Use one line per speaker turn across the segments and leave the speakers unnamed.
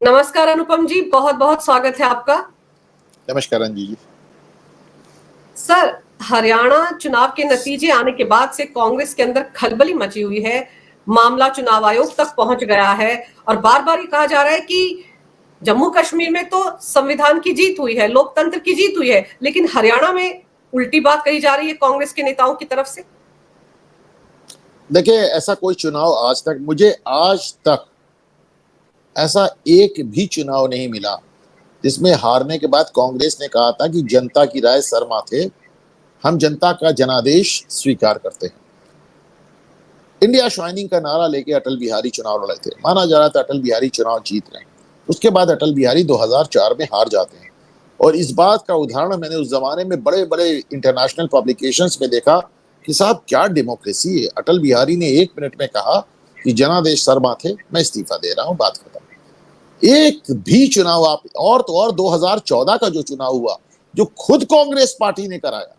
नमस्कार अनुपम जी, बहुत बहुत स्वागत है आपका।
नमस्कार रंजी जी।
सर, हरियाणा चुनाव के नतीजे आने के बाद से कांग्रेस के अंदर खलबली मची हुई है। मामला चुनाव आयोग तक पहुंच गया है और बार बार ये कहा जा रहा है कि जम्मू कश्मीर में तो संविधान की जीत हुई है, लोकतंत्र की जीत हुई है, लेकिन हरियाणा में उल्टी बात कही जा रही है कांग्रेस के नेताओं की तरफ से।
देखिए, ऐसा कोई चुनाव आज तक ऐसा एक भी चुनाव नहीं मिला जिसमें हारने के बाद कांग्रेस ने कहा था कि जनता की राय सर माथे, हम जनता का जनादेश स्वीकार करते हैं। इंडिया शाइनिंग का नारा लेके अटल बिहारी चुनाव लड़े थे। माना जा रहा था अटल बिहारी चुनाव जीत रहे हैं। उसके बाद अटल बिहारी 2004 में हार जाते हैं। और इस बात का उदाहरण मैंने उस जमाने में बड़े बड़े इंटरनेशनल पब्लिकेशंस में देखा कि साहब क्या डेमोक्रेसी है। अटल बिहारी ने 1 मिनट में कहा कि जनादेश सर माथे, मैं इस्तीफा दे रहा हूं, बात खत्म। एक भी चुनाव आप और 2014 का जो चुनाव हुआ, जो खुद कांग्रेस पार्टी ने कराया,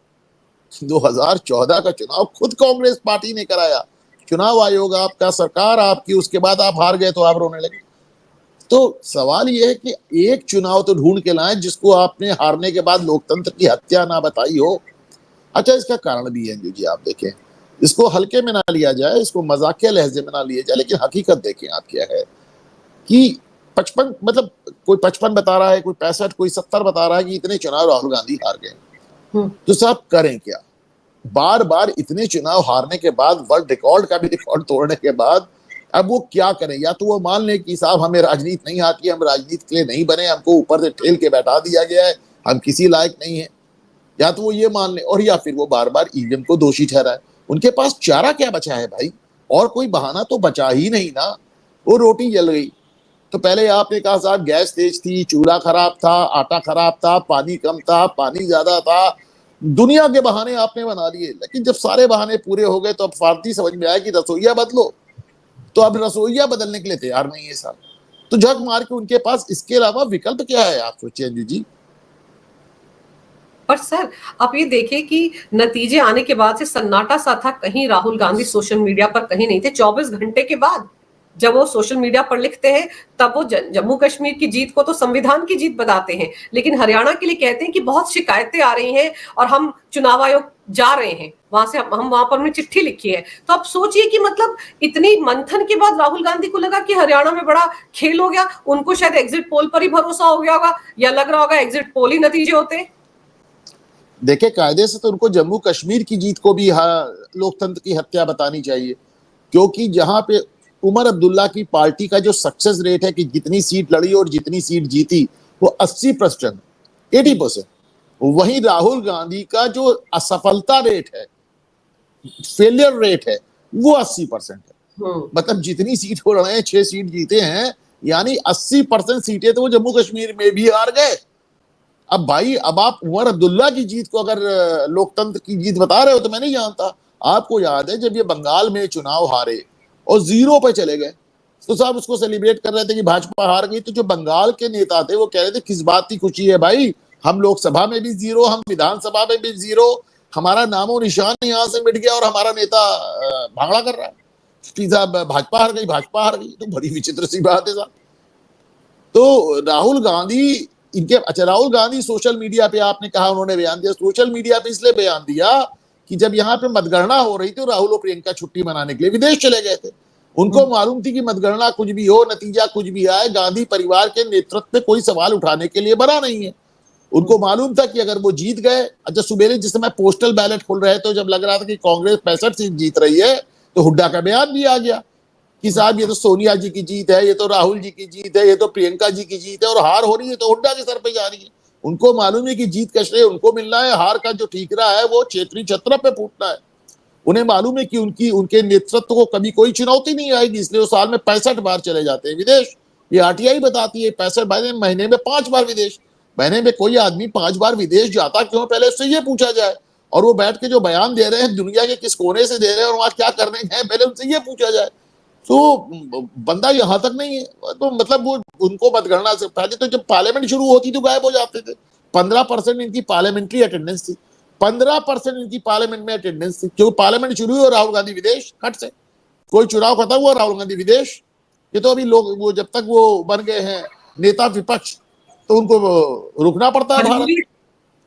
2014 का चुनाव खुद कांग्रेस पार्टी ने कराया। चुनाव आयोग आपका, सरकार आपकी, उसके बाद आप हार गए तो आप रोने लगे। तो सवाल यह है कि एक चुनाव तो ढूंढ के लाएं जिसको आपने हारने के बाद लोकतंत्र की हत्या ना बताई हो। अच्छा, इसका कारण भी है जी, आप देखें, इसको हल्के में ना लिया जाए, इसको मजाकिया लहजे में ना लिया जाए, लेकिन हकीकत देखें आप क्या है कि 55, मतलब कोई 55 बता रहा है, कोई 65, कोई 70 बता रहा है कि इतने चुनाव राहुल गांधी हार गए। तो साहब करें क्या? बार बार इतने चुनाव हारने के बाद, वर्ल्ड रिकॉर्ड का भी रिकॉर्ड तोड़ने के बाद, अब वो क्या करें? या तो वो मान लें कि साहब हमें राजनीति नहीं आती, हम राजनीति के लिए नहीं बने, हमको ऊपर से ठेल के बैठा दिया गया है, हम किसी लायक नहीं है। या तो वो ये मान ले, और या फिर वो बार बार ईवीएम को दोषी ठहराए। उनके पास चारा क्या बचा है भाई? और कोई बहाना तो बचा ही नहीं ना। वो रोटी जल गई तो पहले आपने कहा साहब गैस तेज थी, चूल्हा खराब था, आटा खराब था, पानी कम था, पानी ज्यादा था, दुनिया के बहाने आपने बना लिए। लेकिन जब सारे बहाने पूरे हो गए तो अब फारसी समझ में आया कि रसोईया बदलो। तो अब रसोईया बदलने के लिए तैयार नहीं है साहब। तो झक मार के उनके पास इसके अलावा विकल्प क्या है? आप सोचिए अंजू जी।
पर सर, आप ये देखिए कि नतीजे आने के बाद से सन्नाटा सा था। कहीं राहुल गांधी सोशल मीडिया पर कहीं नहीं थे। 24 घंटे के बाद जब वो सोशल मीडिया पर लिखते हैं तब वो जम्मू कश्मीर की जीत को तो संविधान की जीत बताते हैं, लेकिन हरियाणा के लिए कहते हैं कि बहुत शिकायतें आ रही हैं और हम चुनाव आयोग जा रहे हैं, वहां से हम वहां पर उन्हें चिट्ठी लिखी है। तो आप सोचिए कि मतलब इतनी मंथन के बाद राहुल गांधी को लगा कि हरियाणा में बड़ा खेल हो गया। उनको शायद एग्जिट पोल पर ही भरोसा हो गया होगा, या लग रहा होगा एग्जिट पोल ही नतीजे होते हैं।
देखे, कायदे से तो उनको जम्मू कश्मीर की जीत को भी लोकतंत्र की हत्या बतानी चाहिए, क्योंकि जहां पे उमर अब्दुल्ला की पार्टी का जो सक्सेस रेट है कि जितनी सीट लड़ी और जितनी सीट जीती वो 80%, 80%, वहीं राहुल गांधी का जो असफलता रेट है, फेलियर रेट है, वो 80% है। मतलब जितनी सीट हो रहे हैं, 6 सीट जीते हैं, यानी 80% सीटें तो वो जम्मू कश्मीर में भी हार गए। अब भाई, अब आप उमर अब्दुल्ला की जीत को अगर लोकतंत्र की जीत बता रहे हो तो मैं नहीं जानता। आपको याद है जब ये बंगाल में चुनाव हारे और 0 पे चले गए तो साहब उसको सेलिब्रेट कर रहे थे कि भाजपा हार गई। तो जो बंगाल के नेता थे वो कह रहे थे किस बात की खुशी है भाई, हम लोकसभा में भी 0, हम विधानसभा में भी 0, हमारा नामो निशान यहाँ से मिट गया और हमारा नेता भांगड़ा कर रहा है कि साहब भाजपा हार गई, भाजपा हार गई। तो बड़ी विचित्र सी बात है साहब। तो राहुल गांधी इनके, अच्छा, राहुल गांधी सोशल मीडिया पे, आपने कहा उन्होंने बयान दिया, सोशल मीडिया पे इसलिए बयान दिया कि जब यहाँ पे मतगणना हो रही थी राहुल और प्रियंका छुट्टी मनाने के लिए विदेश चले गए थे। उनको मालूम थी कि मतगणना कुछ भी हो, नतीजा कुछ भी आए, गांधी परिवार के नेतृत्व में कोई सवाल उठाने के लिए बना नहीं है। उनको मालूम था कि अगर वो जीत गए, अच्छा, सुबेरे जिस समय पोस्टल बैलेट खोल रहे थे, जब लग रहा था कि कांग्रेस 65 सीट जीत रही है, तो हुड्डा का बयान भी आ गया कि साहब ये तो सोनिया जी की जीत है, ये तो राहुल जी की जीत है, ये तो प्रियंका जी की जीत है, और हार हो रही है तो हुड्डा के सर पे जा रही है। उनको मालूम है कि जीत का श्रेय उनको मिलना है, हार का जो ठीकरा है वो क्षेत्रीय छत्र पे फूटना है। उन्हें मालूम है कि उनके नेतृत्व को कभी कोई चुनौती नहीं आएगी, इसलिए वो साल में 65 बार चले जाते हैं विदेश। ये आरटीआई बताती है 65 महीने में 5 बार विदेश। महीने में कोई आदमी 5 बार विदेश जाता क्यों, पहले उससे ये पूछा जाए। और वो बैठ के जो बयान दे रहे हैं दुनिया के किस कोने से दे रहे हैं और वहां क्या करने गए, पहले उनसे ये पूछा जाए। तो बंदा यहां तक नहीं है। तो मतलब वो उनको मतगणना से पहले तो जब पार्लियामेंट शुरू होती तो गायब हो जाते थे। 15% इनकी पार्लियामेंट्री अटेंडेंस थी, 15% इनकी पार्लियामेंट में अटेंडेंस थी, क्योंकि पार्लियामेंट शुरू हुई और राहुल गांधी विदेश, हट से कोई चुनाव खत्म हुआ राहुल गांधी विदेश। ये तो अभी लोग वो जब तक वो बन गए हैं नेता विपक्ष, तो उनको रुकना पड़ता है भारत।
मजबूरी।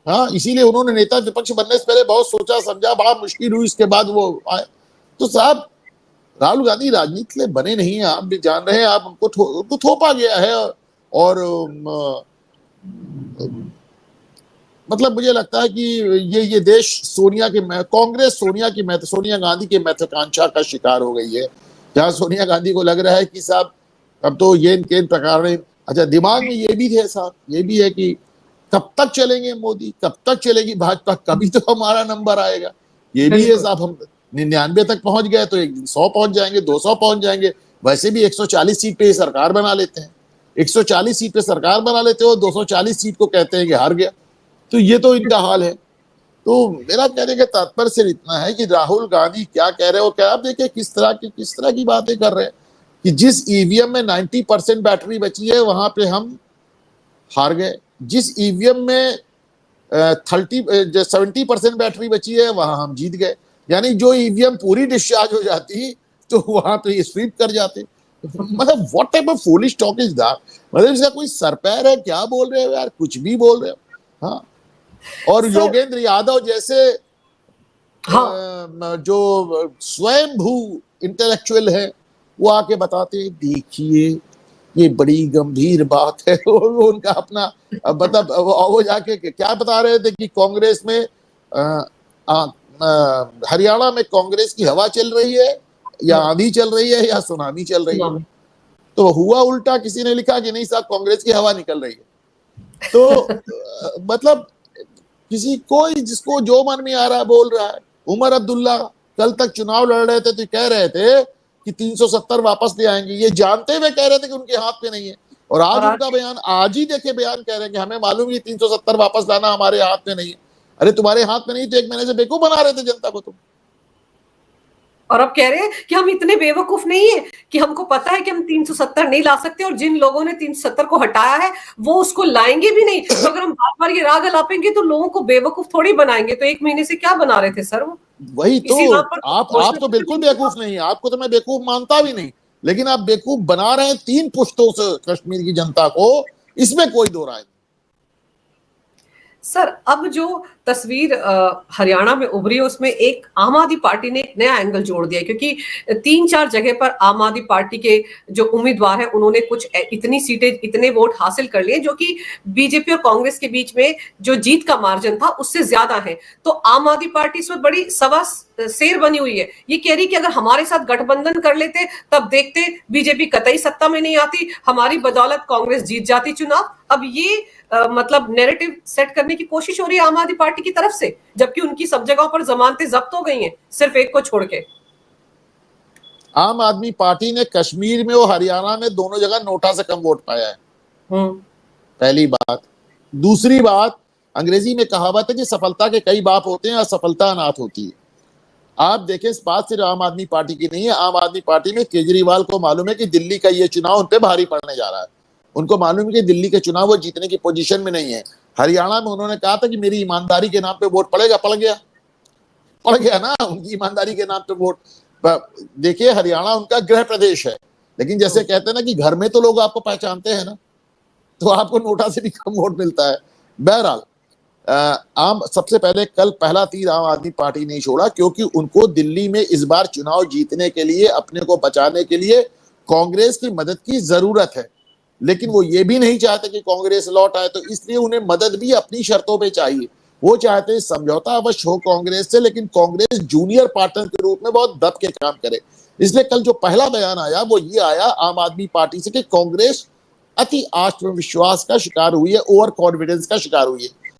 हाँ, इसीलिए उन्होंने नेता विपक्ष बनने से पहले बहुत सोचा समझा, बड़ा मुश्किल हुई, इसके बाद वो आए। तो साहब, राहुल गांधी राजनीति में बने नहीं है, आप भी जान रहे हैं, आप उनको थोपा गया है। और मतलब मुझे लगता है कि ये देश सोनिया गांधी की महत्वाकांक्षा का शिकार हो गई है, जहां सोनिया गांधी को लग रहा है कि साहब अब तो ये केन प्रकार में, अच्छा दिमाग में ये भी है साहब, ये भी है कि कब तक चलेंगे मोदी, कब तक चलेगी भाजपा, कभी तो हमारा नंबर आएगा। ये भी है साहब, हम 99 तक पहुंच गए तो एक दिन 100 पहुंच जाएंगे, 200 पहुंच जाएंगे। वैसे भी 140 सीट पे सरकार बना लेते हैं, 140 सीट पे सरकार बना लेते हो, 240 सीट को कहते हैं कि हार गया। तो ये तो इनका हाल है। तो मेरा कहने का तात्पर्य सिर्फ इतना है कि राहुल गांधी क्या कह रहे हो, क्या आप देखिए किस तरह की बातें कर रहे हैं कि जिस ईवीएम में 90% बैटरी बची है वहां पे हम हार गए, जिस ईवीएम में 70% बैटरी बची है वहां हम जीत गए। यानी जो ईवीएम पूरी डिस्चार्ज हो जाती तो वहां पे स्वीप कर जाते। मतलब what type of foolish talk is that? मतलब इसका कोई सर पैर है? क्या बोल रहे हो यार, कुछ भी बोल रहे हो। हाँ, और योगेंद्र यादव जैसे जो स्वयंभू इंटेलेक्चुअल है वो आके बताते हैं देखिए ये बड़ी गंभीर बात है। उनका अपना मतलब वो जाके क्या बता रहे थे कि कांग्रेस में हरियाणा में कांग्रेस की हवा चल रही है या आंधी चल रही है या सुनामी चल रही है। तो हुआ उल्टा, किसी ने लिखा कि नहीं साहब कांग्रेस की हवा निकल रही है। तो मतलब किसी कोई जिसको जो मन में आ रहा है बोल रहा है। उमर अब्दुल्ला कल तक चुनाव लड़ रहे थे तो कह रहे थे कि 370 वापस ले आएंगे, ये जानते हुए कह रहे थे कि उनके हाथ में नहीं है। और आज उनका बयान, आज ही देखे बयान, कह रहे हैं कि हमें मालूम है 370 वापस लाना हमारे हाथ में नहीं है। अरे तुम्हारे हाथ में नहीं तो 1 महीने से बेवकूफ बना रहे थे जनता को तुम।
और अब कह रहे हैं कि हम इतने बेवकूफ नहीं है कि हमको पता है कि हम 370 नहीं ला सकते, और जिन लोगों ने 370 को हटाया है वो उसको लाएंगे भी नहीं। तो अगर हम बार बार ये राग अलापेंगे तो लोगों को बेवकूफ थोड़ी बनाएंगे। तो 1 महीने से क्या बना रहे थे सर वो?
वही तो, आप तो बिल्कुल बेवकूफ नहीं है, आपको तो मैं बेवकूफ मानता भी नहीं, लेकिन आप बेवकूफ बना रहे हैं 3 पुश्तों से कश्मीर की जनता को, इसमें कोई दो राय नहीं।
सर, अब जो तस्वीर हरियाणा में उभरी है उसमें एक आम आदमी पार्टी ने एक नया एंगल जोड़ दिया, क्योंकि 3-4 जगह पर आम आदमी पार्टी के जो उम्मीदवार हैं उन्होंने कुछ इतनी सीटें, इतने वोट हासिल कर लिए जो कि बीजेपी और कांग्रेस के बीच में जो जीत का मार्जिन था उससे ज्यादा है। तो आम आदमी पार्टी इस वक्त बड़ी सवा शेर बनी हुई है। ये कह रही कि अगर हमारे साथ गठबंधन कर लेते तब देखते बीजेपी कतई सत्ता में नहीं आती, हमारी बदौलत कांग्रेस जीत जाती चुनाव। अब ये मतलब नैरेटिव सेट करने की कोशिश हो रही है आम आदमी पार्टी की तरफ से, जबकि उनकी सब जगहों पर जमानतें जब्त हो गई हैं, सिर्फ एक को छोड़ के।
आम आदमी पार्टी ने कश्मीर में और हरियाणा में दोनों जगह नोटा से कम वोट पाया है, पहली बात। दूसरी बात, अंग्रेजी में कहावत है कि सफलता के कई बाप होते हैं, असफलता अनाथ होती है। आप देखें, इस बात सिर्फ आम आदमी पार्टी की नहीं है। आम आदमी पार्टी में केजरीवाल को मालूम है कि दिल्ली का ये चुनाव उन पे भारी पड़ने जा रहा है। उनको मालूम है कि दिल्ली के चुनाव वो जीतने की पोजीशन में नहीं है। हरियाणा में उन्होंने कहा था कि मेरी ईमानदारी के नाम पे वोट पड़ेगा, पड़ गया ना, उनकी ईमानदारी के नाम पे वोट। देखिए, हरियाणा उनका गृह प्रदेश है, लेकिन जैसे कहते हैं ना कि घर में तो लोग आपको पहचानते हैं ना, तो आपको नोटा से भी कम वोट मिलता है। बहरहाल, सबसे पहले कल पहला तीर आम आदमी पार्टी नहीं छोड़ा, क्योंकि उनको दिल्ली में इस बार चुनाव जीतने के लिए, अपने को बचाने के लिए कांग्रेस की मदद की जरूरत है। लेकिन वो ये भी नहीं चाहते कि कांग्रेस लौट आए, तो इसलिए उन्हें मदद भी अपनी शर्तों पे चाहिए। वो चाहते हैं समझौता अवश्य हो कांग्रेस से, लेकिन कांग्रेस जूनियर पार्टनर के रूप में बहुत दब के काम करे। इसलिए कल जो पहला बयान आया वो ये आया आम आदमी पार्टी से कि कांग्रेस अति आत्मविश्वास का शिकार हुई है, ओवर कॉन्फिडेंस का शिकार हुई है।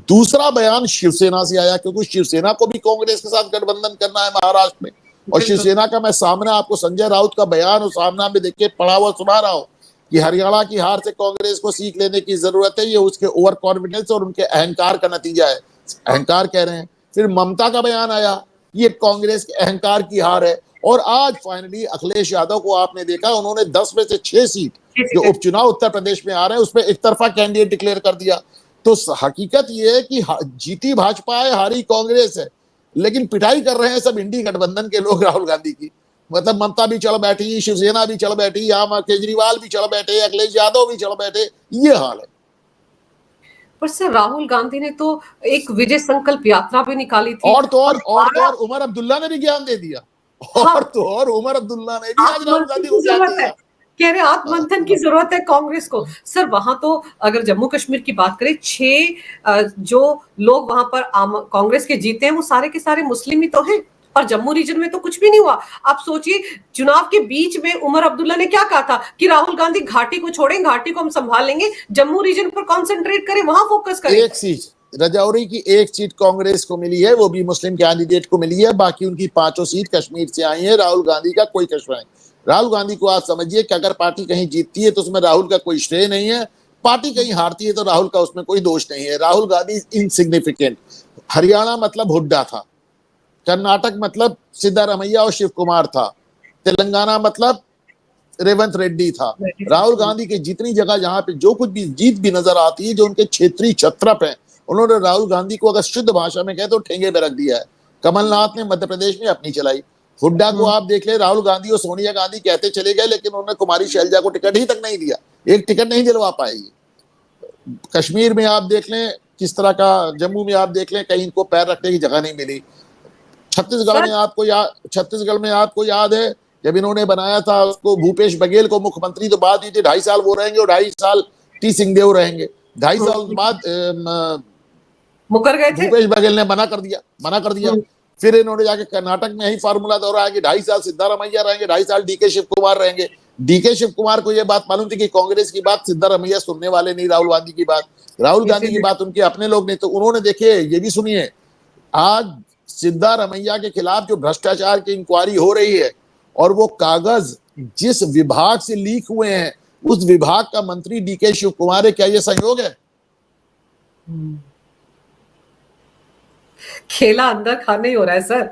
दूसरा बयान शिवसेना से आया, क्योंकि शिवसेना को भी कांग्रेस के साथ गठबंधन करना है महाराष्ट्र में। और शिवसेना का मैं सामने आपको संजय राउत का बयान और सामने में देख के पढ़ा हुआ सुना रहा हूं कि हरियाणा की हार से कांग्रेस को सीख लेने की जरूरत है, ये उसके ओवर कॉन्फिडेंस और उनके अहंकार का नतीजा है। अहंकार कह रहे हैं। फिर ममता का बयान आया, ये कांग्रेस के अहंकार की हार है। और आज फाइनली अखिलेश यादव को आपने देखा, उन्होंने 10 में से 6 सीट जो उपचुनाव उत्तर प्रदेश में आ रहे हैं उसमें एक तरफा कैंडिडेट डिक्लेयर कर दिया। तो हकीकत ये है कि जीती भाजपा है, हारी कांग्रेस है, लेकिन पिटाई कर रहे हैं सब इंडी गठबंधन के लोग राहुल गांधी की। मतलब ममता भी चढ़ बैठी, शिवसेना भी चढ़ बैठी, यहाँ केजरीवाल भी चढ़ बैठे, अखिलेश यादव भी चढ़ बैठे, ये हाल है।
पर सर राहुल गांधी ने तो एक विजय संकल्प यात्रा भी निकाली थी
और तो और, और तो
12
और उमर अब्दुल्ला ने भी ज्ञान दे दिया।
हाँ,
और तो और उमर अब्दुल्ला ने भी आज राहुल
आत्ममंथन
गांधी
की
को ज्ञान
जरूरत है,
दिया।
कह रहे आत्ममंथन की जरूरत है कांग्रेस को। सर वहां तो अगर जम्मू कश्मीर की बात करें, 6 जो लोग वहां पर कांग्रेस के जीते हैं वो सारे के सारे मुस्लिम ही तो हैं, और जम्मू रीजन में तो कुछ भी नहीं हुआ। आप सोचिए, चुनाव के बीच में उमर अब्दुल्ला ने क्या कहा था कि राहुल गांधी घाटी को छोड़ें, घाटी को हम संभाल लेंगे, जम्मू रीजन पर कॉन्सेंट्रेट करें, वहां फोकस करें।
एक सीट रजौरी की एक सीट कांग्रेस को मिली है, वो भी मुस्लिम कैंडिडेट को मिली है, बाकी उनकी 5 सीट कश्मीर से आई है। राहुल गांधी का कोई कश्मीर नहीं। राहुल गांधी को आप समझिए कि अगर पार्टी कहीं जीतती है तो उसमें राहुल का कोई श्रेय नहीं है, पार्टी कहीं हारती है तो राहुल का उसमें कोई दोष नहीं है। राहुल गांधी इनसिग्निफिकेंट। हरियाणा मतलब हुड्डा था, कर्नाटक मतलब सिद्धारमैया और शिव कुमार था, तेलंगाना मतलब रेवंत रेड्डी था। राहुल गांधी की जितनी जगह जहां पे जो कुछ भी जीत भी नजर आती है, जो उनके क्षेत्रीय छत्रप है, उन्होंने राहुल गांधी को अगर शुद्ध भाषा में कहे तो ठेंगे पे रख दिया है। कमलनाथ ने मध्य प्रदेश में अपनी चलाई। हुड्डा को आप देख ले, राहुल गांधी और सोनिया गांधी कहते चले गए, लेकिन उन्होंने कुमारी शैलजा को टिकट ही तक नहीं दिया, एक टिकट नहीं दिलवा पाएगी। कश्मीर में आप देख लें किस तरह का, जम्मू में आप देख लें कहीं इनको पैर रखने की जगह नहीं मिली। छत्तीसगढ़ में आपको याद है जब इन्होंने बनाया था उसको, भूपेश बघेल को मुख्यमंत्री, तो बात हुई थी 2.5 साल वो रहेंगे और 2.5 साल टी सिंहदेव रहेंगे। 2.5 साल बाद
मुकर गए थे,
भूपेश बघेल ने मना कर दिया। फिर इन्होंने जाके कर्नाटक में ही फार्मूला दोहराया कि 2.5 साल सिद्धारमैया रहेंगे, 2.5 साल डीके शिव कुमार रहेंगे। डीके शिव कुमार को यह बात मालूम थी कि कांग्रेस की बात सिद्धारमैया सुनने वाले नहीं, राहुल गांधी की बात, राहुल गांधी की बात उनके अपने लोग नहीं। तो उन्होंने, देखिए ये भी सुनिए, आज सिद्धारमैया के खिलाफ जो भ्रष्टाचार की इंक्वायरी हो रही है और वो कागज जिस विभाग से लीक हुए हैं उस विभाग का मंत्री डीके शिव कुमार है, क्या ये संयोग है?
खेला अंदर खाने ही हो रहा है सर,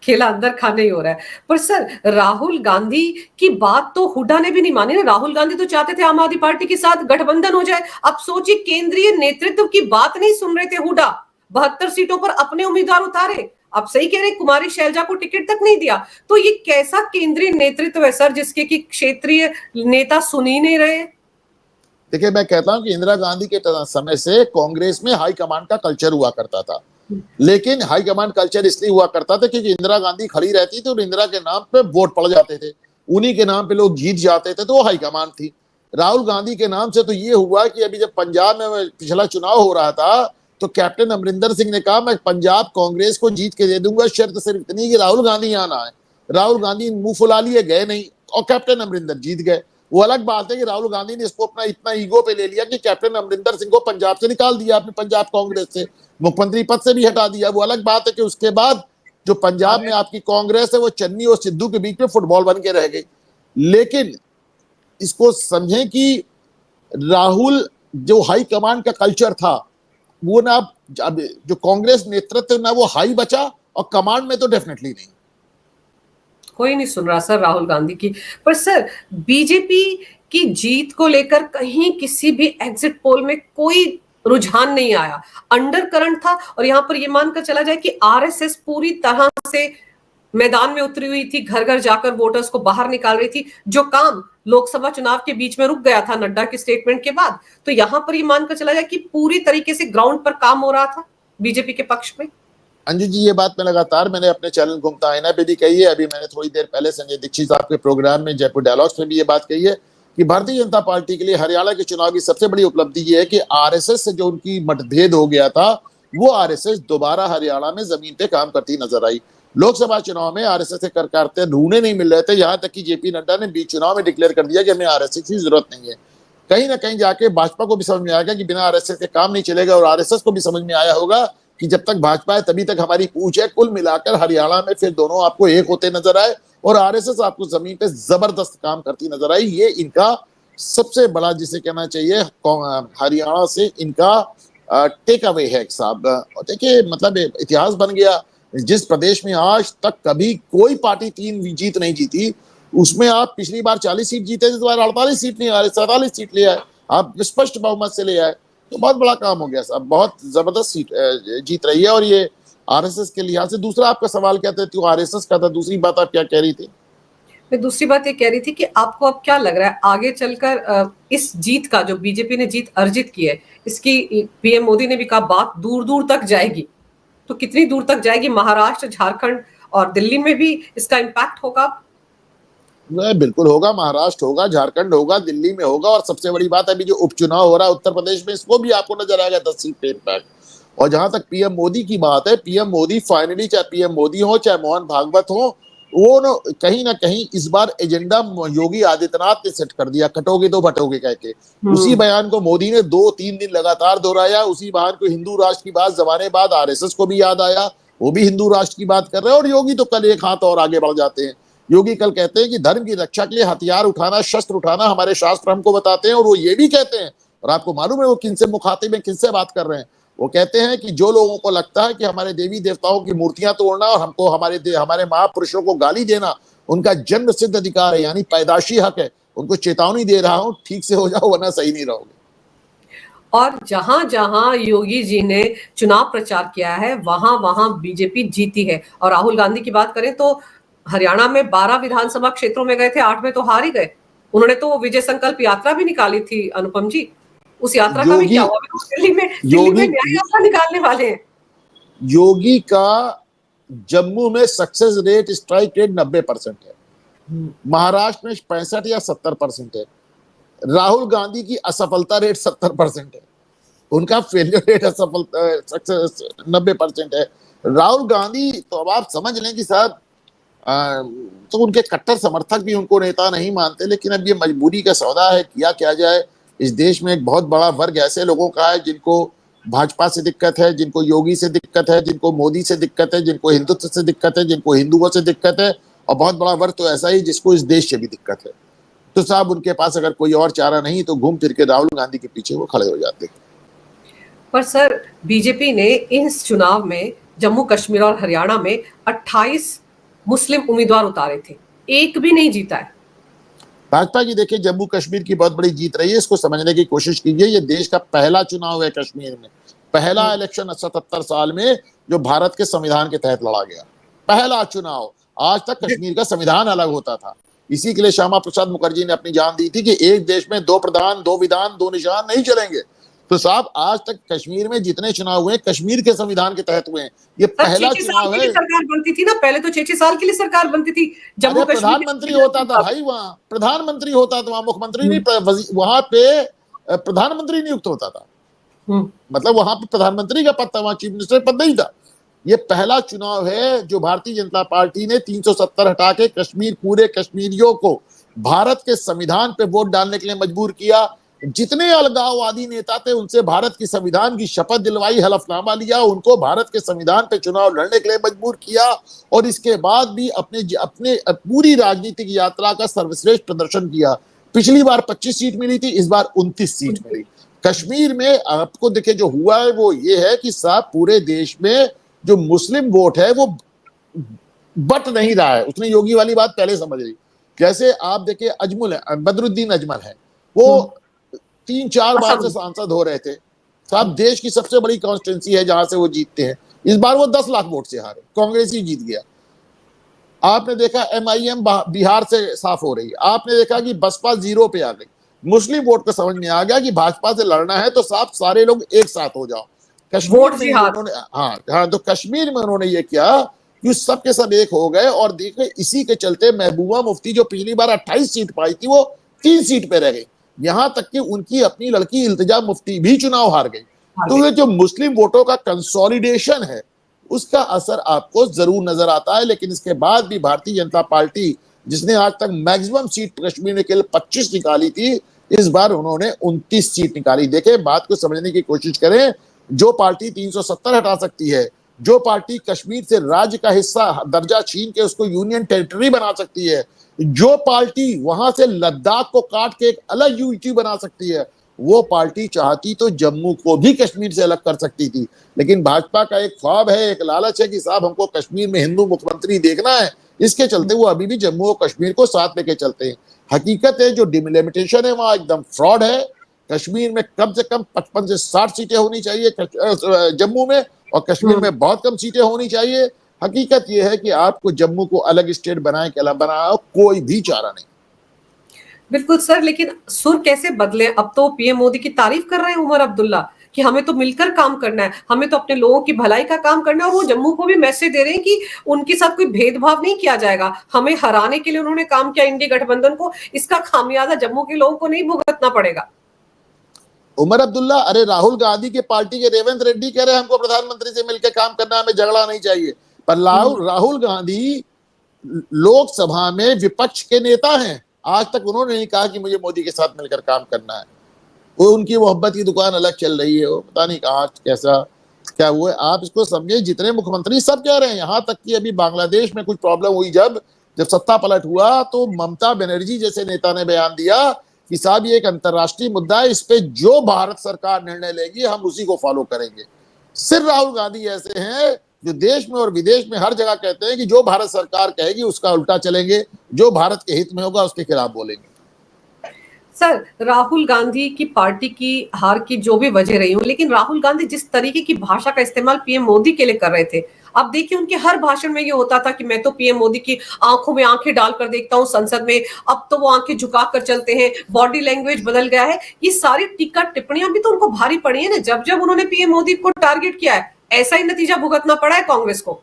खेला अंदर खाने ही हो रहा है। पर सर राहुल गांधी की बात तो हुड्डा ने भी नहीं मानी ना। राहुल गांधी तो चाहते थे आम आदमी पार्टी के साथ गठबंधन हो जाए। अब सोचिए, केंद्रीय नेतृत्व की बात नहीं सुन रहे थे हुड्डा, 72 सीटों पर अपने उम्मीदवार उतारे। आप सही कह रहे, कुमारी शैलजा को टिकट तक नहीं दिया। तो ये कैसा केंद्रीय नेतृत्व है सर जिसके की क्षेत्रीय नेता सुन ही नहीं रहे?
देखिए मैं कहता हूं कि इंदिरा गांधी के समय से कांग्रेस में हाई कमांड का कल्चर हुआ करता था, लेकिन हाई कमांड कल्चर इसलिए हुआ करता था क्योंकि इंदिरा गांधी खड़ी रहती थी और इंदिरा के नाम पे वोट पड़ जाते थे, उन्हीं के नाम पे लोग जीत जाते थे, तो वो हाई कमांड थी। राहुल गांधी के नाम से तो ये हुआ कि अभी जब पंजाब में पिछला चुनाव हो रहा था तो कैप्टन अमरिंदर सिंह ने कहा मैं पंजाब कांग्रेस को जीत के दे दूंगा, शर्त सिर्फ इतनी कि राहुल गांधी यहाँ ना आए। राहुल गांधी मुंह फुला लिए गए नहीं और कैप्टन अमरिंदर जीत गए। वो अलग बात है कि राहुल गांधी ने इसको अपना इतना ईगो पे ले लिया कि कैप्टन अमरिंदर सिंह को पंजाब से निकाल दिया, अपने पंजाब कांग्रेस से मुख्यमंत्री पद से भी हटा दिया। वो अलग बात है कि उसके बाद जो पंजाब में आपकी कांग्रेस है वो चन्नी और सिद्धू के बीच में फुटबॉल बन के रह गई। लेकिन इसको समझें कि राहुल जो हाई कमांड का कल्चर था वो ना, अब जो कांग्रेस नेतृत्व ना वो हाई बचा और कमांड में तो डेफिनेटली नहीं।
कोई नहीं सुन रहा सर राहुल गांधी की। पर सर बीजेपी की जीत को लेकर कहीं किसी भी एग्जिट पोल में कोई रुझान नहीं आया, अंडर करंट था। और यहां पर यह मानकर चला जाए कि आरएसएस पूरी तरह से मैदान में उतरी हुई थी, घर घर जाकर वोटर्स को बाहर निकाल रही थी, जो काम लोकसभा चुनाव के बीच में रुक गया था नड्डा के स्टेटमेंट के बाद। तो यहां पर यह मानकर चला जाए कि पूरी तरीके से ग्राउंड पर काम हो रहा था बीजेपी के पक्ष में।
अंजू जी ये बात मैंने अपने चैनल घूमता आईना पे भी कही है, अभी मैंने थोड़ी देर पहले संजय दीक्षित साहब के प्रोग्राम में जयपुर डायलॉग्स में भी ये बात कही है कि भारतीय जनता पार्टी के लिए हरियाणा के चुनाव की सबसे बड़ी उपलब्धि ये है कि आरएसएस से जो उनकी मतभेद हो गया था वो आरएसएस दोबारा हरियाणा में जमीन पे काम करती नजर आई। लोकसभा चुनाव में आरएसएस के कार्यकर्ता ढूंढने नहीं मिल रहे थे, यहाँ तक कि जेपी नड्डा ने बीच चुनाव में डिक्लेयर कर दिया कि हमें आरएसएस की जरूरत नहीं है। कहीं ना कहीं जाके भाजपा को भी समझ में आ गया कि बिना आरएसएस के काम नहीं चलेगा और आरएसएस को भी समझ में आया होगा कि जब तक भाजपा है तभी तक हमारी पूछ है। कुल मिलाकर हरियाणा में फिर दोनों आपको एक होते नजर आए और आरएसएस आपको जमीन पे जबरदस्त काम करती नजर आई। ये इनका सबसे बड़ा जिसे कहना चाहिए हरियाणा से इनका टेक अवे है साहब। देखिए मतलब इतिहास बन गया, जिस प्रदेश में आज तक कभी कोई पार्टी 3 जीत नहीं जीती उसमें आप पिछली बार 40 सीट जीते थे, तो 48 सीट नहीं आ रहे, 47 सीट ले आए, आप स्पष्ट बहुमत से ले आए, तो बहुत बड़ा काम हो गया साहब, बहुत जबरदस्त सीट जीत रही है। और ये आरएसएस के लिहाज से। दूसरा आपका सवाल क्या था, तो आरएसएस का था, दूसरी बात आप क्या कह रही थी?
मैं दूसरी बात ये कह रही थी कि आपको अब क्या लग रहा है आगे चलकर इस जीत का, जो बीजेपी ने जीत अर्जित की है, इसकी पीएम मोदी ने भी कहा बात दूर दूर तक जाएगी, तो कितनी दूर तक जाएगी? महाराष्ट्र, झारखंड और दिल्ली में भी इसका इम्पैक्ट होगा?
वह बिल्कुल होगा, महाराष्ट्र होगा, झारखंड होगा, दिल्ली में होगा, और सबसे बड़ी बात अभी जो उपचुनाव हो रहा है उत्तर प्रदेश में, इसको भी आपको नजर आएगा 10 सीट पे इम्पैक्ट। और जहां तक पीएम मोदी की बात है, पीएम मोदी फाइनली, चाहे पीएम मोदी हो चाहे मोहन भागवत हो, वो ना कहीं इस बार एजेंडा योगी आदित्यनाथ ने सेट कर दिया, कटोगे तो भटोगे कह के। उसी बयान को मोदी ने 2-3 दिन लगातार दोहराया। उसी बयान को हिंदू राष्ट्र की बात जमाने बाद आरएसएस को भी याद आया, वो भी हिंदू राष्ट्र की बात कर रहे हैं। और योगी तो कल एक हाथ और आगे बढ़ जाते हैं। योगी कल कहते हैं कि धर्म की रक्षा के लिए हथियार उठाना, शस्त्र उठाना हमारे शास्त्र हमको बताते हैं। और वो ये भी कहते हैं, और आपको मालूम है वो किनसे मुखातिब है, किनसे बात कर रहे हैं। वो कहते हैं कि जो लोगों को लगता है कि हमारे देवी देवताओं की मूर्तियां तोड़ना और हमको हमारे महापुरुषों को गाली देना उनका जन्म सिद्ध अधिकार है, यानी पैदाशी हक है, उनको चेतावनी दे रहा हूं, ठीक से हो जाओ वरना सही नहीं रहोगे।
और जहां जहां योगी जी ने चुनाव प्रचार किया है वहां वहां बीजेपी जीती है। और राहुल गांधी की बात करें तो हरियाणा में 12 विधानसभा क्षेत्रों में गए थे, 8 में तो हार ही गए। उन्होंने तो विजय संकल्प यात्रा भी निकाली थी अनुपम जी, उस यात्रा का भी क्या हुआ? दिल्ली में न्याय यात्रा निकालने वाले हैं।
योगी का जम्मू में सक्सेस रेट, स्ट्राइक रेट 90% है, महाराष्ट्र में 65 या 70% है। राहुल गांधी की असफलता रेट 70% है, उनका फेलियर रेट असफलता सक्सेस 90% है। राहुल गांधी तो अब आप समझ लें कि साहब तो उनके कट्टर समर्थक भी उनको नेता नहीं मानते, लेकिन अब ये मजबूरी का सौदा है, किया जाए। इस देश में एक बहुत बड़ा वर्ग ऐसे लोगों का है जिनको भाजपा से दिक्कत है, जिनको योगी से दिक्कत है, जिनको मोदी से दिक्कत है, जिनको हिंदुत्व से दिक्कत है, जिनको हिंदुओं से दिक्कत है, और बहुत बड़ा वर्ग तो ऐसा ही जिसको इस देश से भी दिक्कत है। तो साहब उनके पास अगर कोई और चारा नहीं तो घूम फिर के राहुल गांधी के पीछे वो खड़े हो जाते हैं।
पर सर, बीजेपी ने इस चुनाव में जम्मू कश्मीर और हरियाणा में 28 मुस्लिम उम्मीदवार उतारे थे, एक भी नहीं जीता है।
भाजपा की देखिए जम्मू कश्मीर की बहुत बड़ी जीत रही है, इसको समझने की कोशिश कीजिए। ये देश का पहला चुनाव है कश्मीर में, पहला इलेक्शन 77 साल में जो भारत के संविधान के तहत लड़ा गया, पहला चुनाव। आज तक कश्मीर का संविधान अलग होता था, इसी के लिए श्यामा प्रसाद मुखर्जी ने अपनी जान दी थी कि एक देश में 2 प्रधान, 2 विधान, 2 निशान नहीं चलेंगे। तो साहब आज तक कश्मीर में जितने चुनाव हुए कश्मीर के संविधान के तहत हुए हैं, ये पहला चुनाव है।
सरकार बनती थी ना पहले, तो 6-6 साल के लिए सरकार बनती थी।
जम्मू कश्मीर प्रधानमंत्री होता था भाई, वहां प्रधानमंत्री होता था, वहां मुख्यमंत्री नहीं, वहां पे प्रधानमंत्री नियुक्त होता था। मतलब वहां पे प्रधानमंत्री का पद था, वहां चीफ मिनिस्टर पद नहीं था। ये पहला चुनाव है जो भारतीय जनता पार्टी ने 370 हटा के कश्मीर, पूरे कश्मीरियों को भारत के संविधान पे वोट डालने के लिए मजबूर किया। जितने अलगाववादी नेता थे उनसे भारत की संविधान की शपथ दिलवाई, हलफनामा लिया, उनको भारत के संविधान पे चुनाव लड़ने के लिए मजबूर किया। और इसके बाद भी अपने पूरी राजनीतिक यात्रा का सर्वश्रेष्ठ प्रदर्शन किया। पिछली बार 25 सीट मिली थी, इस बार 29 सीट मिली। कश्मीर में आपको देखे जो हुआ है वो ये है कि साहब पूरे देश में जो मुस्लिम वोट है वो बट नहीं रहा है। उसने योगी वाली बात पहले समझ ली। जैसे आप देखिए अजमुल है, बदरुद्दीन अजमल है, वो 3-4 बार से सांसद हो रहे थे साहब, देश की सबसे बड़ी कॉन्स्टिट्यूंसी है जहां से वो जीतते हैं। इस बार वो 10 लाख वोट से हारे, कांग्रेस ही जीत गया। आपने देखा एमआईएम बिहार से साफ हो रही है, आपने देखा कि बसपा 0 पे आ गई। मुस्लिम वोट को समझ में आ गया कि भाजपा से लड़ना है तो साफ सारे लोग एक साथ हो जाओ। कश्मीर में उन्होंने हाँ तो कश्मीर में उन्होंने ये किया कि सब के सब एक हो गए। और देखिए इसी के चलते महबूबा मुफ्ती जो पिछली बार 28 सीट पाई थी वो 3 सीट पे रह गई। यहां तक कि उनकी अपनी लड़की इल्तिजा मुफ्ती भी चुनाव हार गई। तो ये जो मुस्लिम वोटों का कंसोलिडेशन है उसका असर आपको जरूर नजर आता है। लेकिन इसके बाद भी भारतीय जनता पार्टी जिसने आज तक मैक्सिमम सीट कश्मीर में केवल 25 निकाली थी, इस बार उन्होंने 29 सीट निकाली। देखें बात को समझने की कोशिश करें, जो पार्टी 370 हटा सकती है, जो पार्टी कश्मीर से राज्य का हिस्सा दर्जा छीन के उसको यूनियन टेरिटरी बना सकती है, जो पार्टी वहां से लद्दाख को काट के एक अलग यूनिटी बना सकती है, वो पार्टी चाहती तो जम्मू को भी कश्मीर से अलग कर सकती थी। लेकिन भाजपा का एक ख्वाब है, एक लालच है कि साहब हमको कश्मीर में हिंदू मुख्यमंत्री देखना है, इसके चलते वो अभी भी जम्मू और कश्मीर को साथ लेके चलते हैं। हकीकत है जो डिलिमिटेशन है वहां एकदम फ्रॉड है। कश्मीर में कम से कम 55 से 60 सीटें होनी चाहिए जम्मू में, और कश्मीर में बहुत कम सीटें होनी चाहिए। हकीकत यह है कि आपको जम्मू को अलग स्टेट बनाए के अलावा बनाओ कोई भी चारा नहीं।
बिल्कुल सर, लेकिन सुर कैसे बदले? अब तो पीएम मोदी की तारीफ कर रहे हैं उमर अब्दुल्ला कि हमें तो मिलकर काम करना है, हमें तो अपने लोगों की भलाई का काम करना है, और वो जम्मू को भी मैसेज दे रहे हैं कि उनके साथ कोई भेदभाव नहीं किया जाएगा। हमें हराने के लिए उन्होंने काम किया इंडिया गठबंधन को, इसका खामियाजा जम्मू के लोगों को नहीं भुगतना पड़ेगा।
उमर अब्दुल्ला, अरे राहुल गांधी के पार्टी के रेवंत रेड्डी कह रहे हैं हमको प्रधानमंत्री से मिलकर काम करना है, हमें झगड़ा नहीं चाहिए। पर राहुल गांधी लोकसभा में विपक्ष के नेता हैं, आज तक उन्होंने नहीं कहा कि मुझे मोदी के साथ मिलकर काम करना है। वो उनकी मोहब्बत की दुकान अलग चल रही है, वो पता नहीं कहाँ कैसा क्या हुआ। आप इसको समझे, जितने मुख्यमंत्री सब कह रहे हैं, यहाँ तक कि अभी बांग्लादेश में कुछ प्रॉब्लम हुई, जब सत्ता पलट हुआ तो ममता बनर्जी जैसे नेता ने बयान दिया कि साहब ये एक अंतर्राष्ट्रीय मुद्दा है, इस पे जो भारत सरकार निर्णय लेगी हम उसी को फॉलो करेंगे। सिर्फ राहुल गांधी ऐसे हैं जो देश में और विदेश में हर जगह कहते हैं कि जो भारत सरकार कहेगी उसका उल्टा चलेंगे, जो भारत के हित में होगा उसके खिलाफ बोलेंगे।
सर, राहुल गांधी की पार्टी की हार की जो भी वजह रही हो, लेकिन राहुल गांधी जिस तरीके की भाषा का इस्तेमाल पीएम मोदी के लिए कर रहे थे, आप देखिए उनके हर भाषण में ये होता था कि मैं तो पीएम मोदी की आंखों में आंखें डालकर देखता हूं संसद में, अब तो वो आंखें झुकाकर चलते हैं, बॉडी लैंग्वेज बदल गया है। ये सारी टीका टिप्पणियां भी तो उनको भारी पड़ी है ना, जब जब उन्होंने पीएम मोदी को टारगेट किया है, ऐसा ही नतीजा भुगतना पड़ा है कांग्रेस को।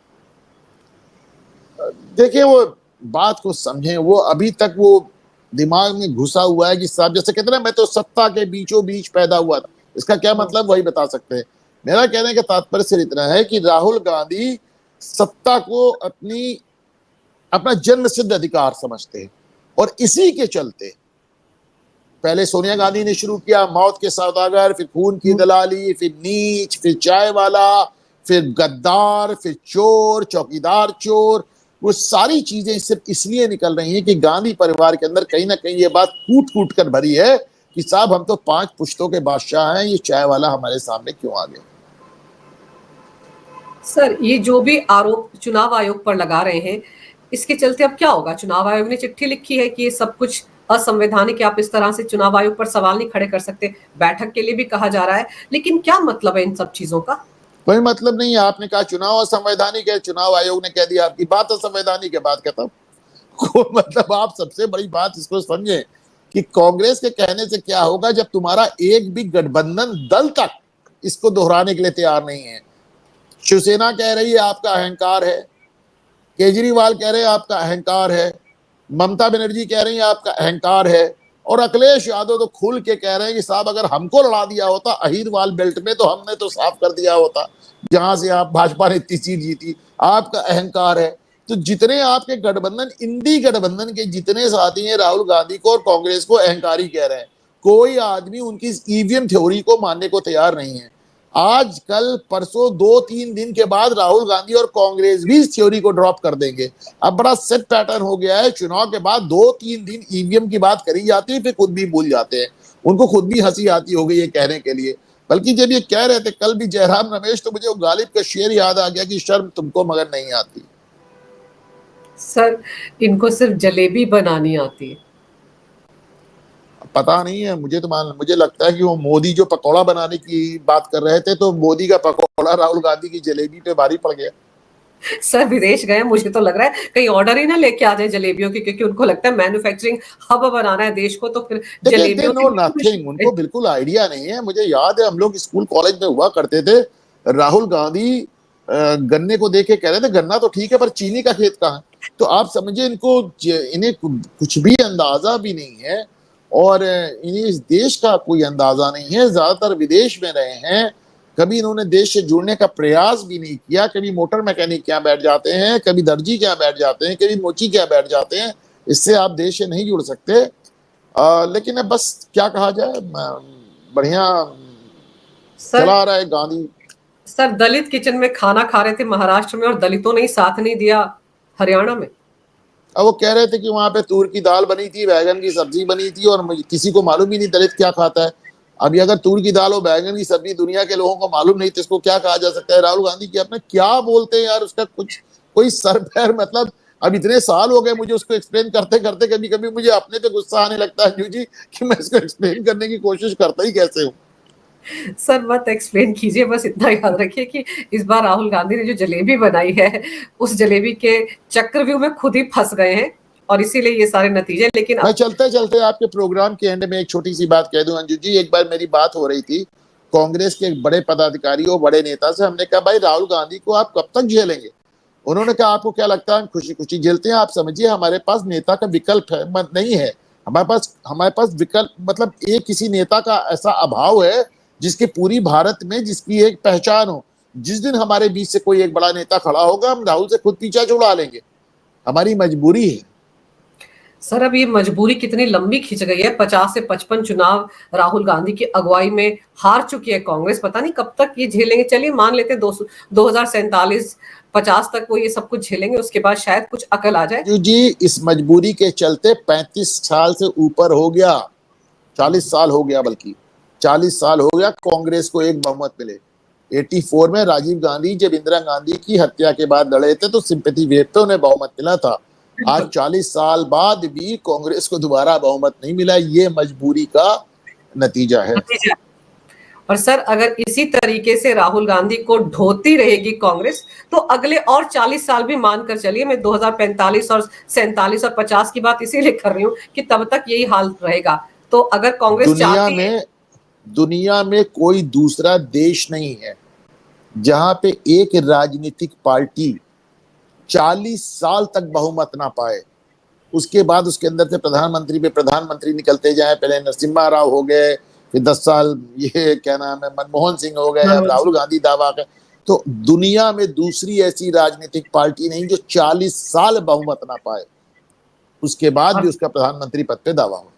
देखिए, वो बात को समझें, वो अभी तक वो दिमाग में घुसा हुआ है कि साहब जैसे कहते हैं मैं तो सत्ता के बीचों बीच पैदा हुआ था। इसका क्या मतलब, वही बता सकते हैं। मेरा कहने का तात्पर्य सिर्फ इतना है कि राहुल गांधी सत्ता को अपना जन्म सिद्ध अधिकार समझते हैं, और इसी के चलते पहले सोनिया गांधी ने शुरू किया मौत के सौदागर, फिर खून की दलाली, फिर नीच, फिर चाय वाला, फिर गद्दार, फिर चोर, चौकीदार चोर। वो सारी चीजें सिर्फ इसलिए निकल रही हैं कि गांधी परिवार के अंदर कहीं ना कहीं ये बात कूट कूट कर भरी है कि साहब हम तो 5 पुश्तों के बादशाह हैं, ये चाय वाला हमारे सामने क्यों आ गया।
सर, ये जो भी आरोप चुनाव आयोग पर लगा रहे हैं, इसके चलते अब क्या होगा? चुनाव आयोग ने चिट्ठी लिखी है कि ये सब कुछ असंवैधानिक है, आप इस तरह से चुनाव आयोग पर सवाल नहीं खड़े कर सकते। बैठक के लिए भी कहा जा रहा है, लेकिन क्या मतलब है इन सब चीजों का?
कोई मतलब नहीं है। आपने कहा चुनाव असंवैधानिक है, चुनाव आयोग ने कह दिया आपकी बात असंवैधानिक है, बात खत्म। मतलब आप सबसे बड़ी बात इसको समझे कि कांग्रेस के कहने से क्या होगा जब तुम्हारा एक भी गठबंधन दल तक इसको दोहराने के लिए तैयार नहीं है। शिवसेना कह रही है आपका अहंकार है, केजरीवाल कह रहे हैं आपका अहंकार है, ममता बनर्जी कह रही है आपका अहंकार है, और अखिलेश यादव तो खुल के कह रहे हैं कि साहब अगर हमको लड़ा दिया होता अहीरवाल बेल्ट में तो हमने तो साफ कर दिया होता, जहां से आप भाजपा ने इतनी सीट जीती। आपका अहंकार है। तो जितने आपके गठबंधन, इंडी गठबंधन के जितने साथी हैं राहुल गांधी को और कांग्रेस को अहंकारी कह रहे हैं। कोई आदमी उनकी ईवीएम थ्योरी को मानने को तैयार नहीं है। आज कल परसों 2-3 दिन के बाद राहुल गांधी और कांग्रेस भी इस थ्योरी को ड्रॉप कर देंगे। अब बड़ा सेट पैटर्न हो गया है, चुनाव के बाद 2-3 दिन ईवीएम की बात करी जाती है, फिर खुद भी भूल जाते हैं। उनको खुद भी हंसी आती हो गई ये कहने के लिए। बल्कि जब ये कह रहे थे कल भी जयराम रमेश, तो मुझे वो गालिब का शेर याद आ गया कि शर्म तुमको मगर नहीं आती।
सर, इनको सिर्फ जलेबी बनानी आती है।
पता नहीं है, मुझे लगता है कि वो मोदी जो पकौड़ा बनाने की बात कर रहे थे, तो मोदी का पकौड़ा राहुल गांधी की जलेबी पे भारी पड़ गया।
सर, विदेश गए, मुझे तो लग रहा है कहीं ऑर्डर ही ना लेके आ जाए जलेबियों की, क्योंकि उनको लगता है मैन्युफैक्चरिंग हब बनाना है देश को, तो फिर
दे
जलेबियों
नो नथिंग, उनको बिल्कुल आइडिया नहीं है। मुझे याद है हम लोग स्कूल कॉलेज में हुआ करते थे, राहुल गांधी गन्ने को देख के कह रहे थे गन्ना तो ठीक है पर चीनी का खेत कहाँ है। तो आप समझिए इन्हें कुछ भी अंदाजा भी नहीं है, और इन्हें इस देश का कोई अंदाजा नहीं है। ज्यादातर विदेश में रहे हैं, कभी इन्होंने देश से जुड़ने का प्रयास भी नहीं किया। कभी मोटर मैकेनिक क्या बैठ जाते हैं, कभी दर्जी क्या बैठ जाते हैं, कभी मोची क्या बैठ जाते हैं। इससे आप देश से नहीं जुड़ सकते। लेकिन अब बस क्या कहा जाए, बढ़िया चला रहा है गांधी।
सर, दलित किचन में खाना खा रहे थे महाराष्ट्र में, और दलितों ने ही साथ नहीं दिया हरियाणा में।
अब वो कह रहे थे कि वहां पे तूर की दाल बनी थी, बैगन की सब्जी बनी थी, और किसी को मालूम ही नहीं दलित क्या खाता है। अभी अगर तूर की दाल और बैगन की सब्जी दुनिया के लोगों को मालूम नहीं तो इसको क्या कहा जा सकता है? राहुल गांधी की अपने क्या बोलते हैं यार, उसका कुछ कोई सर पैर, मतलब अब इतने साल हो गए मुझे उसको एक्सप्लेन करते करते, कभी कभी मुझे अपने पे गुस्सा आने लगता है जी कि मैं इसको एक्सप्लेन करने की कोशिश करता ही कैसे हूँ।
सर मत एक्सप्लेन कीजिए, बस इतना याद रखिए कि इस बार राहुल गांधी ने जो जलेबी बनाई है, उस जलेबी के चक्रव्यूह में खुद ही फंस गए हैं और इसीलिए ये सारे नतीजे। लेकिन
मैं चलते चलते आपके प्रोग्राम के एंड में एक छोटी सी बात कह दूं अंजू जी। एक बार मेरी बात हो रही थी कांग्रेस के एक बड़े पदाधिकारी और बड़े नेता से। हमने कहा भाई राहुल गांधी को आप कब तक झेलेंगे? उन्होंने कहा आपको क्या लगता है हम खुशी खुशी झेलते हैं? आप समझिए हमारे पास नेता का विकल्प है नहीं है। हमारे पास विकल्प मतलब एक किसी नेता का ऐसा अभाव है जिसके पूरी भारत में जिसकी एक पहचान हो। जिस दिन हमारे बीच से कोई एक बड़ा नेता खड़ा होगा हम राहुल से खुद पीछा छुड़ा लेंगे। हमारी मजबूरी है।
सर अब ये मजबूरी कितनी लंबी खिंच गई है। 50 से 55 चुनाव राहुल गांधी की अगुवाई में हार चुकी है कांग्रेस। पता नहीं कब तक ये झेलेंगे। चलिए मान लेते हैं 2047 50 तक वो ये सब कुछ झेलेंगे, उसके बाद शायद कुछ अकल आ जाए।
जी इस मजबूरी के चलते 35 साल से ऊपर हो गया, 40 साल हो गया, बल्कि 40 साल हो गया कांग्रेस को एक बहुमत मिले। 84 में राजीव गांधी जब इंदिरा गांधी की हत्या के बाद लड़े थे तो सिंपैथी वेव पे उन्हें बहुमत मिला था। आज 40 साल बाद भी कांग्रेस को दोबारा बहुमत नहीं मिला। ये मजबूरी का नतीजा है।
और सर अगर इसी तरीके से राहुल गांधी को ढोती रहेगी कांग्रेस तो अगले और 40 साल भी मानकर चलिए। मैं 2045 और 47 और 50 की बात इसीलिए कर रही हूँ कि तब तक यही हाल रहेगा। तो अगर कांग्रेस
दुनिया में कोई दूसरा देश नहीं है जहां पे एक राजनीतिक पार्टी 40 साल तक बहुमत ना पाए, उसके बाद उसके अंदर से प्रधानमंत्री पे प्रधानमंत्री निकलते जाए। पहले नरसिम्हा राव हो गए, फिर 10 साल ये क्या नाम है मनमोहन सिंह हो गए, अब राहुल गांधी दावा कर। तो दुनिया में दूसरी ऐसी राजनीतिक पार्टी नहीं जो 40 साल बहुमत ना पाए, उसके बाद भी उसका प्रधानमंत्री पद पे दावा हो।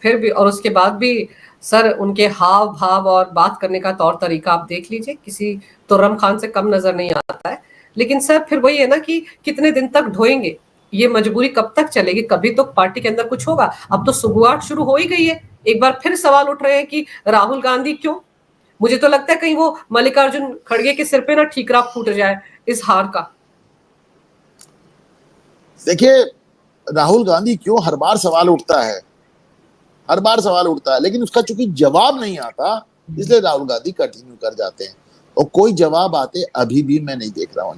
फिर भी और उसके बाद भी सर उनके हाव भाव और बात करने का तौर तरीका आप देख लीजिए, किसी तुर्रम खान से कम नजर नहीं आता है। लेकिन सर फिर वही है ना कि कितने दिन तक ढोएंगे, ये मजबूरी कब तक चलेगी? कभी तो पार्टी के अंदर कुछ होगा। अब तो सुगुआट शुरू हो ही गई है। एक बार फिर सवाल उठ रहे हैं कि राहुल गांधी क्यों? मुझे तो लगता है कहीं वो मल्लिकार्जुन खड़गे के सिर पे ना ठीकरा फूट जाए इस हार का।
देखिए राहुल गांधी क्यों, हर बार सवाल उठता है, हर बार सवाल उठता है, लेकिन उसका चूंकि जवाब नहीं आता इसलिए राहुल गांधी कंटिन्यू कर जाते हैं। और कोई जवाब आते अभी भी मैं नहीं देख रहा हूं।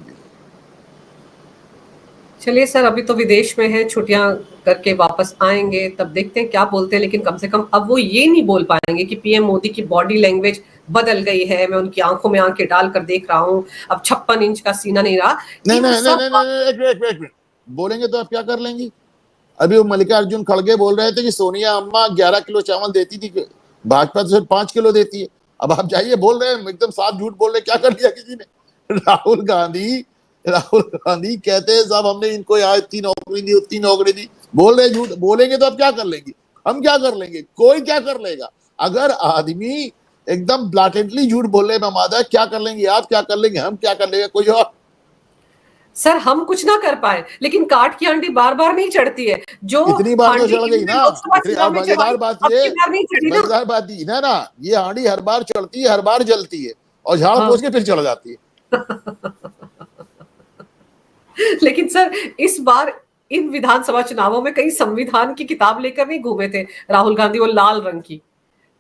चलिए सर अभी तो विदेश में है, छुट्टियां करके वापस आएंगे तब देखते हैं क्या बोलते हैं। लेकिन कम से कम अब वो ये नहीं बोल पाएंगे कि पीएम मोदी की बॉडी लैंग्वेज बदल गई है, मैं उनकी आंखों में आंखें डालकर देख रहा हूं, अब 56 इंच का सीना नहीं रहा।
नहीं, बोलेंगे तो आप क्या कर लेंगी? अभी वो मल्लिकार्जुन खड़गे बोल रहे थे कि सोनिया अम्मा 11 किलो चावल देती थी, भाजपा तो सिर्फ 5 किलो देती है। अब आप जाइए बोल रहे हैं एकदम साफ झूठ बोल रहे, क्या कर दिया किसी ने? राहुल गांधी कहते हैं साहब हमने इनको यहाँ इतनी नौकरी दी, उतनी नौकरी दी, बोल रहे झूठ। बोलेंगे तो आप क्या कर लेंगे? हम क्या कर लेंगे? कोई क्या कर लेगा? अगर आदमी एकदम ब्लाटेंटली झूठ बोल रहे ममादा, क्या कर लेंगे आप? क्या कर लेंगे हम? क्या कर लेगा कोई और?
सर हम कुछ ना कर पाए, लेकिन काट की आंटी बार बार नहीं चढ़ती है। जो
इतनी बार तो चढ़ गई ना। मजेदार बात ये ना, ये हांडी हर बार चढ़ती है, हर बार जलती है और झाड़ पोंछ के फिर चढ़ जाती है।
लेकिन सर इस बार इन विधानसभा चुनावों में कहीं संविधान की किताब लेकर नहीं घूमे थे राहुल गांधी, वो लाल रंग की।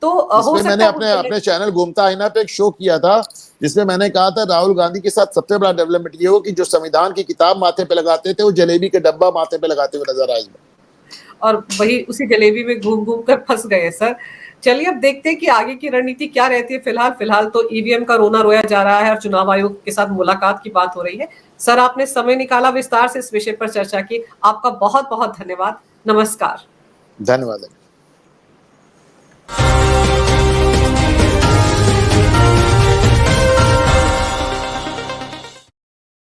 तो हो सकता
मैंने अपने चैनल घूमता आईना पे एक शो किया था जिसमें मैंने कहा था राहुल गांधी के साथ सबसे बड़ा डेवलपमेंट ये हो कि जो संविधान की किताब माथे पे लगाते थे वो जलेबी के डब्बा माथे पे लगाते हुए नजर आए।
और वही उसी जलेबी में घूम घूम कर फंस गए सर। चलिए अब देखते हैं कि आगे की रणनीति क्या रहती है। फिलहाल तो ईवीएम का रोना रोया जा रहा है और चुनाव आयोग के साथ मुलाकात की बात हो रही है। सर आपने समय निकाला, विस्तार से इस विषय पर चर्चा की, आपका बहुत बहुत धन्यवाद। नमस्कार।
धन्यवाद।